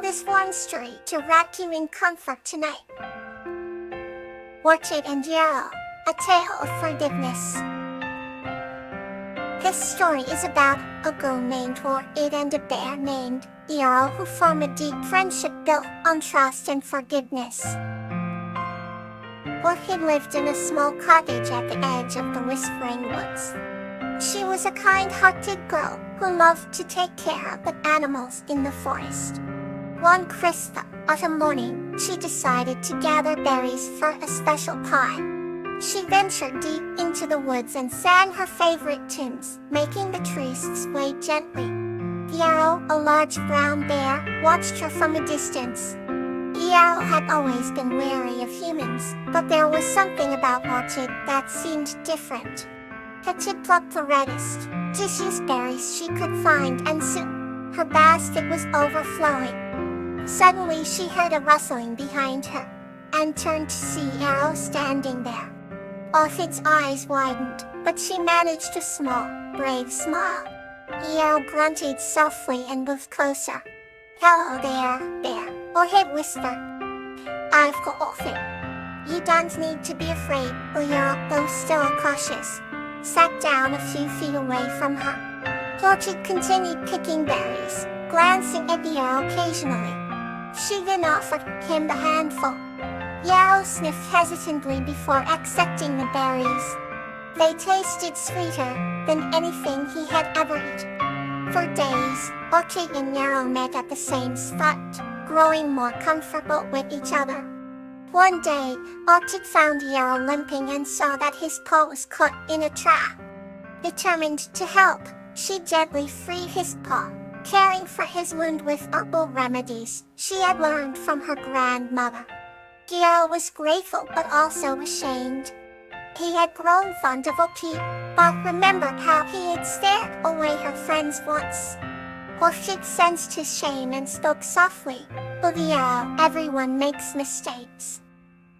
this warm story to wrap you in comfort tonight. Orchid and Yarrow, a tale of forgiveness. This story is about a girl named Orchid and a bear named Yarrow who form a deep friendship built on trust and forgiveness. Orchid lived in a small cottage at the edge of the Whispering Woods. She was a kind-hearted girl who loved to take care of the animals in the forest. One crisp autumn morning, she decided to gather berries for a special pie. She ventured deep into the woods and sang her favorite tunes, making the trees sway gently. Yarrow, a large brown bear, watched her from a distance. Yarrow had always been wary of humans, but there was something about Orchid that seemed different. Orchid plucked the reddest, juiciest berries she could find, and soon her basket was overflowing. Suddenly she heard a rustling behind her, and turned to see Yarrow standing there. Orchid's eyes widened, but she managed a small, brave smile. Yarrow grunted softly and moved closer. "Hello there, bear," Orchid whispered. "I've got Orchid. You don't need to be afraid," Yarrow, though still cautious, sat down a few feet away from her. Orchid continued picking berries, glancing at Yarrow occasionally. She then offered him the handful. Yarrow sniffed hesitantly before accepting the berries. They tasted sweeter than anything he had ever eaten. For days, Orchid and Yarrow met at the same spot, growing more comfortable with each other. One day, Orchid found Yarrow limping and saw that his paw was caught in a trap. Determined to help, she gently freed his paw, caring for his wound with herbal remedies she had learned from her grandmother. Yarrow was grateful but also ashamed. He had grown fond of Orchid, but remembered how he had scared away her friends once. Orchid sensed his shame and spoke softly. "But Yarrow, everyone makes mistakes.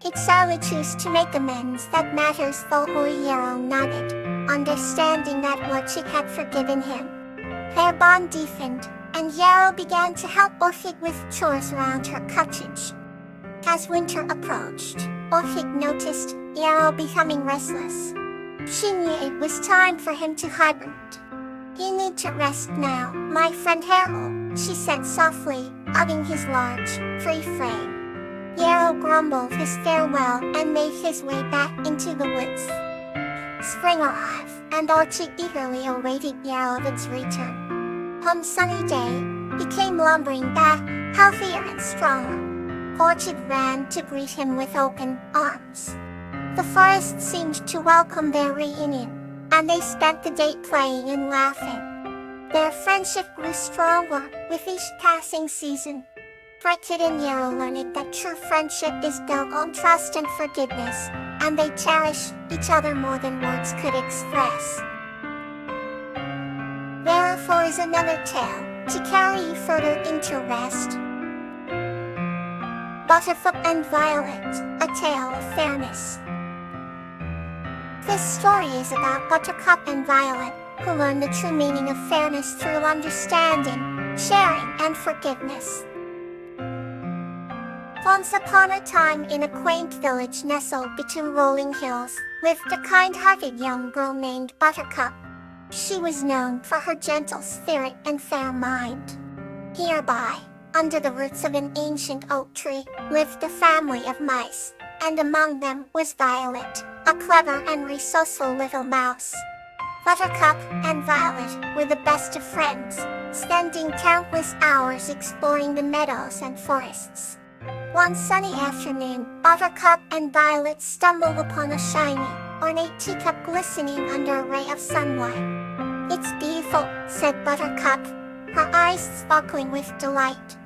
It's our choice to make amends that matters," though Yarrow nodded, understanding that Orchid had forgiven him. Their bond deepened, and Yarrow began to help Orchid with chores around her cottage. As winter approached, Orchid noticed Yarrow becoming restless. She knew it was time for him to hibernate. "You need to rest now, my friend Yarrow," she said softly, hugging his large, free frame. Yarrow grumbled his farewell and made his way back into the woods. Spring arrived, and Orchid eagerly awaited Yarrow's return. One sunny day, he came lumbering back, healthier and stronger. Orchid ran to greet him with open arms. The forest seemed to welcome their reunion, and they spent the day playing and laughing. Their friendship grew stronger with each passing season. Orchid and Yarrow learned that true friendship is built on trust and forgiveness, and they cherish each other more than words could express. Therefore is another tale to carry you further into rest. Buttercup and Violet, a tale of fairness. This story is about Buttercup and Violet, who learn the true meaning of fairness through understanding, sharing, and forgiveness. Once upon a time, in a quaint village nestled between rolling hills, lived a kind-hearted young girl named Buttercup. She was known for her gentle spirit and fair mind. Hereby, under the roots of an ancient oak tree, lived a family of mice, and among them was Violet, a clever and resourceful little mouse. Buttercup and Violet were the best of friends, spending countless hours exploring the meadows and forests. One sunny afternoon, Buttercup and Violet stumbled upon a shiny, ornate teacup glistening under a ray of sunlight. "It's beautiful," said Buttercup, her eyes sparkling with delight.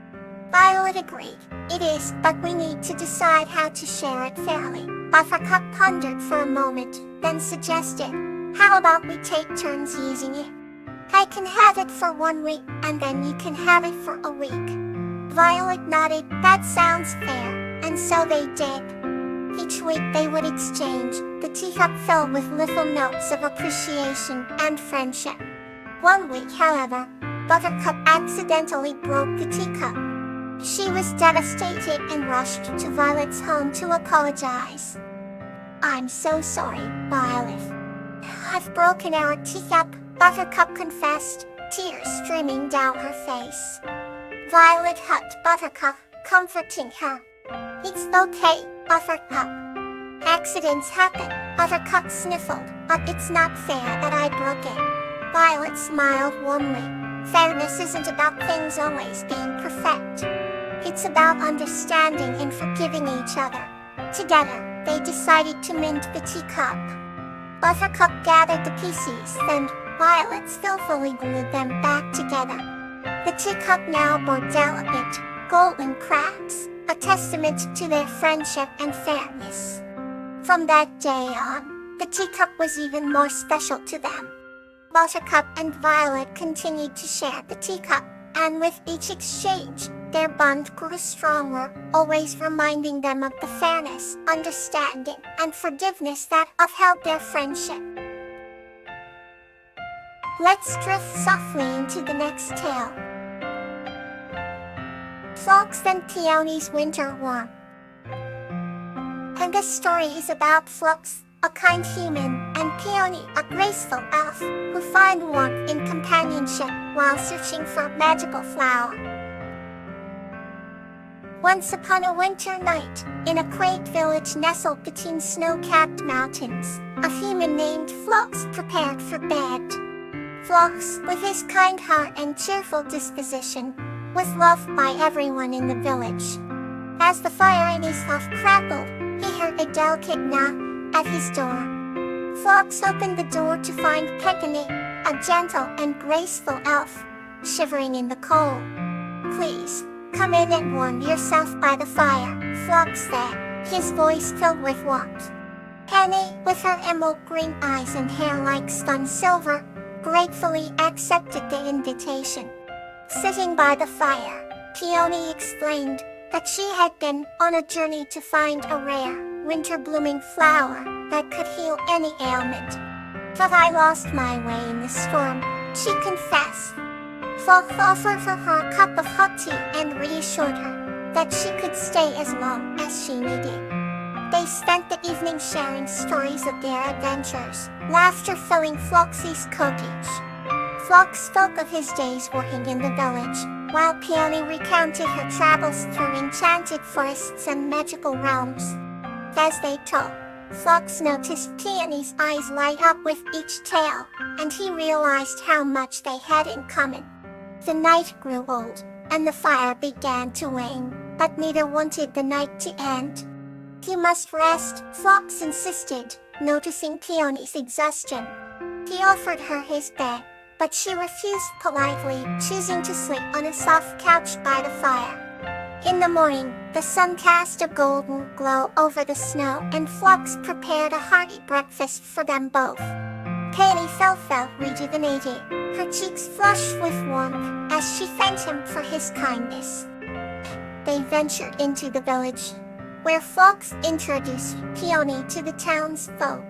Violet agreed. "It is, but we need to decide how to share it fairly." Buttercup pondered for a moment, then suggested, "How about we take turns using it? I can have it for 1 week, and then you can have it for a week." Violet nodded. "That sounds fair," and so they did. Each week they would exchange, the teacup filled with little notes of appreciation and friendship. One week, however, Buttercup accidentally broke the teacup. She was devastated and rushed to Violet's home to apologize. "I'm so sorry, Violet. I've broken our teacup," Buttercup confessed, tears streaming down her face. Violet hugged Buttercup, comforting her. "It's okay, Buttercup. Accidents happen," Buttercup sniffled, "but it's not fair that I broke it." Violet smiled warmly. "Fairness isn't about things always being perfect. It's about understanding and forgiving each other." Together, they decided to mend the teacup. Buttercup gathered the pieces, then Violet skillfully glued them back together. The teacup now bore delicate, golden cracks, a testament to their friendship and fairness. From that day on, the teacup was even more special to them. Buttercup and Violet continued to share the teacup, and with each exchange, their bond grew stronger, always reminding them of the fairness, understanding, and forgiveness that upheld their friendship. Let's drift softly into the next tale. Fox and Peony's Winter Warm. And this story is about Fox, a kind human, and Peony, a graceful elf, who find warmth in companionship while searching for a magical flower. Once upon a winter night, in a quaint village nestled between snow-capped mountains, a human named Fox prepared for bed. Fox, with his kind heart and cheerful disposition, was loved by everyone in the village. As the fire in his hearth crackled, he heard a delicate knock at his door. Fox opened the door to find Peony, a gentle and graceful elf, shivering in the cold. "Please, come in and warm yourself by the fire," Fox said, his voice filled with warmth. Penny, with her emerald green eyes and hair like spun silver, gratefully accepted the invitation. Sitting by the fire, Peony explained that she had been on a journey to find a rare, winter-blooming flower that could heal any ailment. "But I lost my way in the storm," she confessed. Fox offered for her a cup of hot tea and reassured her that she could stay as long as she needed. They spent the evening sharing stories of their adventures, laughter filling Foxy's cottage. Fox spoke of his days working in the village, while Peony recounted her travels through enchanted forests and magical realms. As they talked, Fox noticed Peony's eyes light up with each tale, and he realized how much they had in common. The night grew old, and the fire began to wane, but neither wanted the night to end. "You must rest," Fox insisted, noticing Peony's exhaustion. He offered her his bed, but she refused politely, choosing to sleep on a soft couch by the fire. In the morning, the sun cast a golden glow over the snow, and Fox prepared a hearty breakfast for them both. Peony felt rejuvenated, her cheeks flushed with warmth as she thanked him for his kindness. They ventured into the village, where Fox introduced Peony to the townsfolk.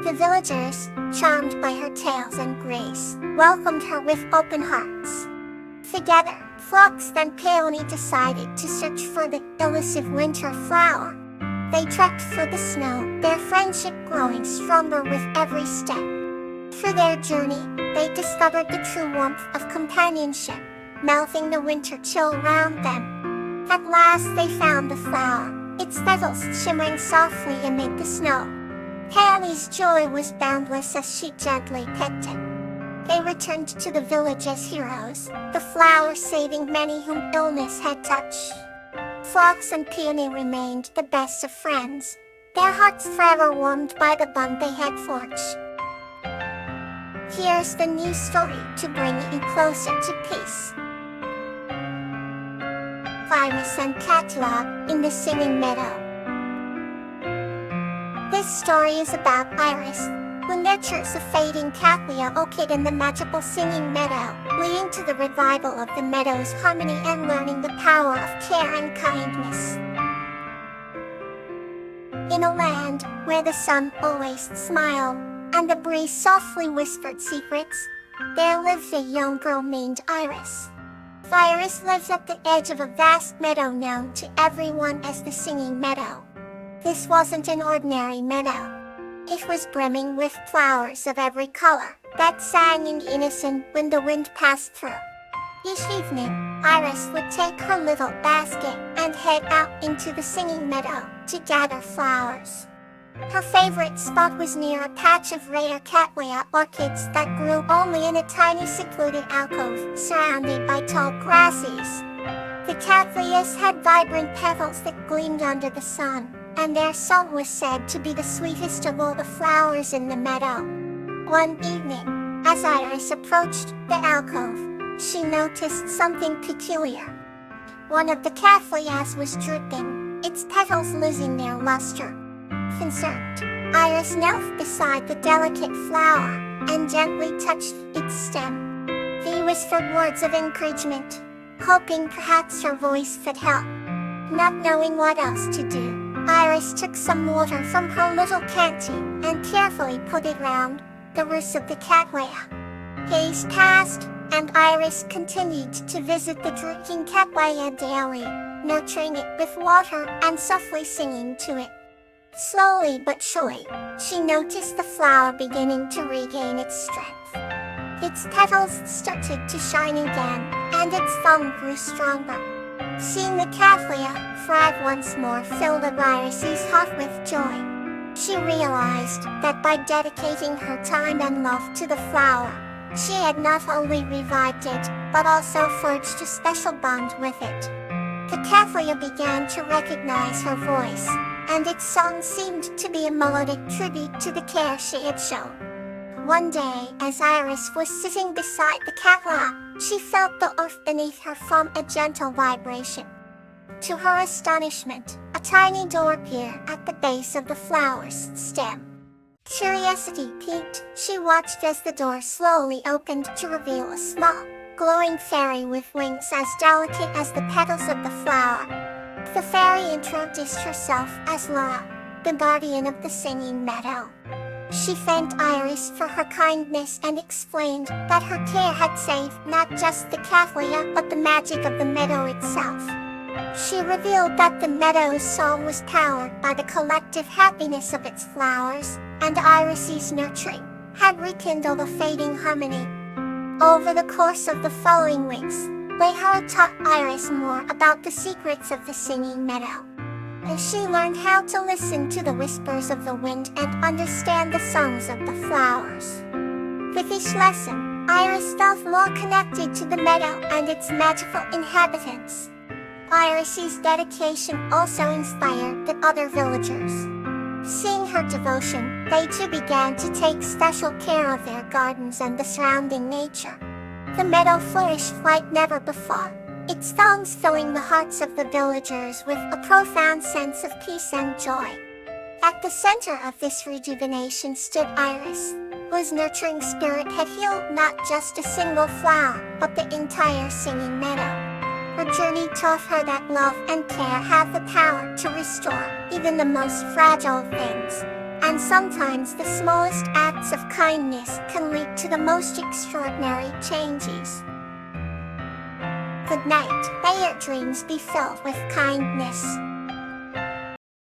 The villagers, charmed by her tales and grace, welcomed her with open hearts. Together, Fox and Peony decided to search for the elusive winter flower. They trekked through the snow, their friendship growing stronger with every step. Through their journey, they discovered the true warmth of companionship, melting the winter chill around them. At last they found the flower, its petals shimmering softly amid the snow. Peony's joy was boundless as she gently picked it. They returned to the village as heroes, the flower saving many whom illness had touched. Fox and Peony remained the best of friends, their hearts forever warmed by the bond they had forged. Here's the new story to bring you closer to peace. Iris and Catula in the Singing Meadow. This story is about Iris, who nurtures a fading Catlia orchid in the magical Singing Meadow, leading to the revival of the meadow's harmony and learning the power of care and kindness. In a land where the sun always smiled, and the breeze softly whispered secrets, there lived a young girl named Iris. Iris lives at the edge of a vast meadow known to everyone as the Singing Meadow. This wasn't an ordinary meadow. It was brimming with flowers of every color that sang in unison when the wind passed through. Each evening, Iris would take her little basket and head out into the Singing Meadow to gather flowers. Her favorite spot was near a patch of rare cattleya orchids that grew only in a tiny secluded alcove surrounded by tall grasses. The cattleyas had vibrant petals that gleamed under the sun, and their song was said to be the sweetest of all the flowers in the meadow. One evening, as Iris approached the alcove, she noticed something peculiar. One of the cattleyas was drooping, its petals losing their luster. Concerned, Iris knelt beside the delicate flower and gently touched its stem. He whispered words of encouragement, hoping perhaps her voice could help. Not knowing what else to do, Iris took some water from her little canteen and carefully put it round the roots of the cattleya. Days passed, and Iris continued to visit the drooping cattleya daily, nurturing it with water and softly singing to it. Slowly but surely, she noticed the flower beginning to regain its strength. Its petals started to shine again, and its song grew stronger. Seeing the cattleya thrive once more filled Iris's heart with joy. She realized that by dedicating her time and love to the flower, she had not only revived it, but also forged a special bond with it. The cattleya began to recognize her voice, and its song seemed to be a melodic tribute to the care she had shown. One day, as Iris was sitting beside the cattleya, she felt the earth beneath her form a gentle vibration. To her astonishment, a tiny door appeared at the base of the flower's stem. Curiosity piqued, she watched as the door slowly opened to reveal a small, glowing fairy with wings as delicate as the petals of the flower. The fairy introduced herself as Laura, the guardian of the Singing Meadow. She thanked Iris for her kindness and explained that her care had saved not just the cattleya but the magic of the meadow itself. She revealed that the meadow's song was powered by the collective happiness of its flowers, and Iris's nurturing had rekindled a fading harmony. Over the course of the following weeks, Leila taught Iris more about the secrets of the Singing Meadow. And she learned how to listen to the whispers of the wind and understand the songs of the flowers. With each lesson, Iris felt more connected to the meadow and its magical inhabitants. Iris's dedication also inspired the other villagers. Seeing her devotion, they too began to take special care of their gardens and the surrounding nature. The meadow flourished like never before, its songs filling the hearts of the villagers with a profound sense of peace and joy. At the center of this rejuvenation stood Iris, whose nurturing spirit had healed not just a single flower, but the entire Singing Meadow. Her journey taught her that love and care have the power to restore even the most fragile things, and sometimes the smallest acts of kindness can lead to the most extraordinary changes. Good night. May your dreams be filled with kindness.